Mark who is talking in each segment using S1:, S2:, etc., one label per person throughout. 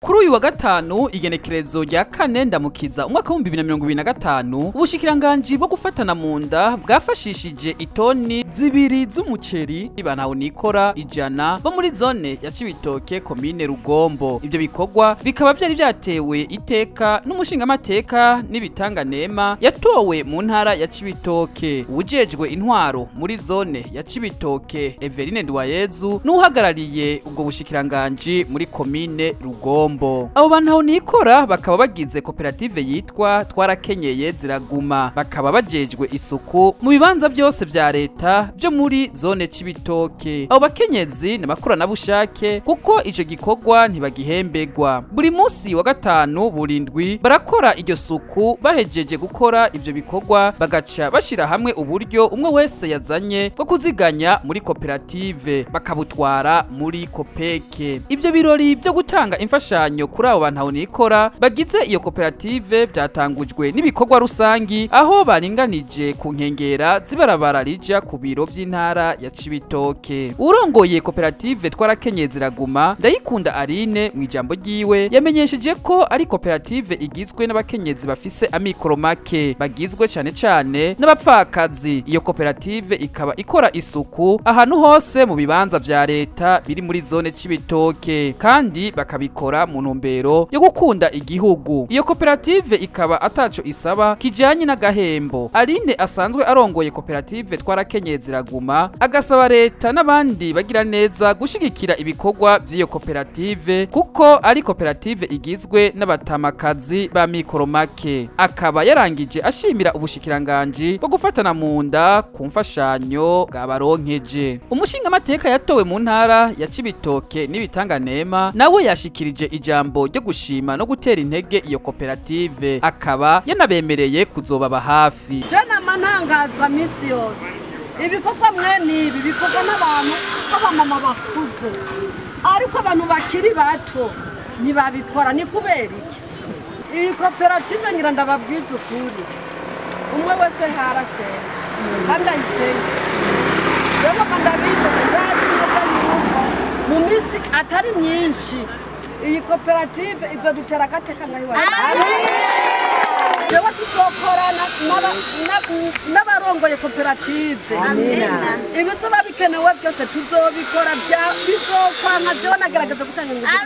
S1: Kuri uyu wa gatanu igenekerezo rya kane ndamukiza umwaka wa 2025 ubushikiranganji bwo gufatana munda bwafashishije itoni zibiri z'umuceri banahonikora 100 bo muri zone ya Cibitoke komine Rugombo. Ibyo bikorwa bikaba byari byatewe iteka n'umushingamateka n'ibitanganema yatowe mu ntara ya Cibitoke. Ujejwe intwaro muri zone ya Cibitoke Everine Ndwayezu n'uhagarariye ubwo bushikiranganji muri komine Rugombo. Abo bantu nikora bakaba bagize koperative yitwa twarakenyeye ziraguma, bakaba bajejwe isuku mu bibanza byose vya leta byo muri zone Cibitoke. Abo bakenyezi n'abakorana bushake kuko ico gikorwa ntibagihembegwa. Buri munsi wa gatanu burindwi barakora iryo suku, bahejeje gukora ivyo bikorwa bagaca bashira hamwe uburyo umwe wese yazanye bwo kuziganya muri koperative bakabutwara muri kopeke. Ivyo birori byo gutanga imfashanyo kuri abo bantu nikora bagize iyo koperative byatangujwe n'ibikorwa rusangi aho baringanije ku nkengera zibarabara rija ku biro by'intara ya Cibitoke. Urongoye koperative twarakenyeye ziraguma Ndayikunda Aline mu ijambo ryiwe yamenyesheje ko ari koperative igizwe n'abakenyezi bafise amikoro make bagizwe cyane n'abapfakazi. Iyo koperative ikaba ikora isuku ahantu hose mu bibanza vya leta biri muri zone Cibitoke kandi bakabikora mu ntumbero yo gukunda igihugu. Iyo koperative ikaba ataco isaba kijanye n'agahembo. Aline asanzwe arongoye koperative twarakenyeye ziraguma agasaba leta n'abandi bagira neza gushigikira ibikorwa by'iyo koperative kuko ari koperative igizwe n'abatamakazi ba mikoro make. Akaba yarangije ashimira ubushikiranganji bwo gufatana munda ku mfashanyo bwabaronkeje. Umushingamateka yatowe mu ntara ya Cibitoke n'ibitanganema nawe yashikirije ijambo ryo gushima no gutera intege iyo koperative, akaba yanabemereye kuzobaba hafi.
S2: Jana manangazwa misi yose ibikorwa mwene ibi bikorwa n'abantu b'abamama bakuze, ariko abantu bakiri bato ntibabikora. Ni kubera iki? Iyi koperative ngira ndababwiza ukuri, umwe wese harasenga kandi ayisenga. Rero kandabice ndazi neza yuko mu misi atari myinshi iyi koperative izo dutera agateka ngaho iwacu. Jewe tuzokorana n'abarongoye koperative. Ibizoba bikenewe byose tuzobikora, bizokwanka. Jewe nagerageza gutanga ingufu.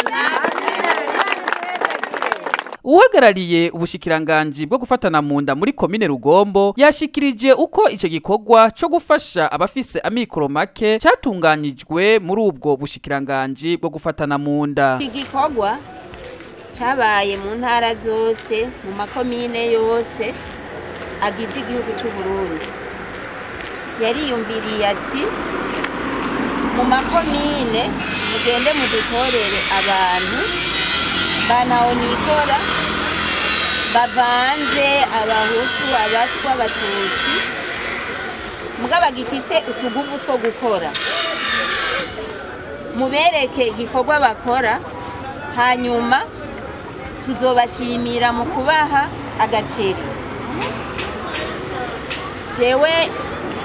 S1: Uhagarariye ubushikiranganji bwo gufatana munda muri komine Rugombo yashikirije uko ico gikorwa cyo gufasha abafise amikoro make cyatunganijwe muri ubwo bushikiranganji bwo gufatana munda.
S3: Igikorwa cabaye mu ntara zose mu makomine yose agize igihugu cy'u Burundi. Yariyumviriye ati mu makomine mugende mudutorere abantu banaho nikora bavanze abahutu abatwa abatutsi mugaba gifise utuguvu two gukora, mubereke igikorwa bakora hanyuma tuzobashimira mu kubaha agaceri. Jewe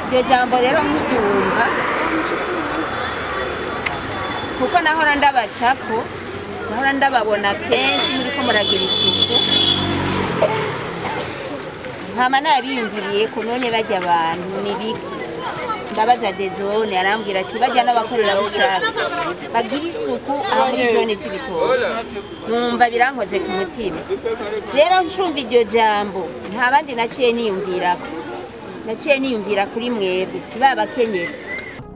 S3: iryo jambo rero nkuryumva kuko nahora ndabacako, nahora ndababona kenshi muri ko muragira isuku, nkama nabiyumviriye ko none bajya abantu nibiki. Ndabaza Dezone arambwira ati bajya n'abakorera bushaka bagira isuku aho muri zone Cibitoke. Numva birankoze ku mutima, rero ncumva iryo jambo nta bandi naciye niyumvira kuri mwebwe babakenyezi.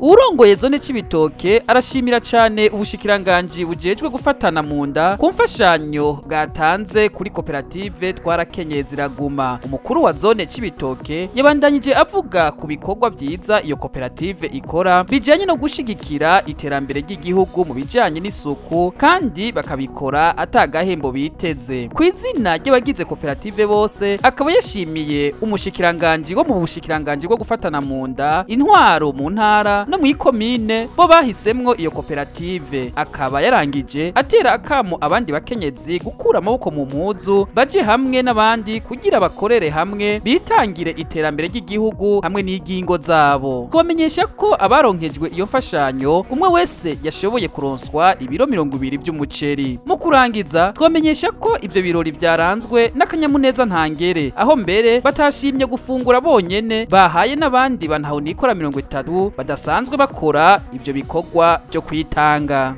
S1: Urongoye zone Cibitoke arashimira cyane ubushikiranganji bujejwe gufatana munda ku mfashanyo bwatanze kuri koperative twarakenyeye ziraguma. Umukuru wa zone Cibitoke yabandanyije avuga ku bikorwa byiza iyo koperative ikora bijanye no gushigikira iterambere ry'igihugu mu bijanye n'isuku kandi bakabikora atagahembo biteze. Ku izina ry'abagize koperative bose akaba yashimiye umushikiranganji wo mu bushikiranganji bwo gufatana munda, intwaro mu ntara no mw'ikomine bo bahisemwo iyo koperative. Akaba yarangije atera akamo abandi bakenyezi gukura amaboko mu mpuzu baje hamwe n'abandi kugira bakorere hamwe bitangire iterambere ry'igihugu hamwe n'igingo zabo. Kubamenyesha ko abaronkejwe iyo mfashanyo umwe wese yashoboye kuronswa ibiro 20 by'umuceri. Mu kurangiza twamenyesha ko ivyo birori byaranzwe n'akanyamuneza ntangere, aho mbere batashimye gufungura bonyene bahaye n'abandi bantaho nikora 30 badasanzwe bakora ivyo bikorwa byo kwitanga.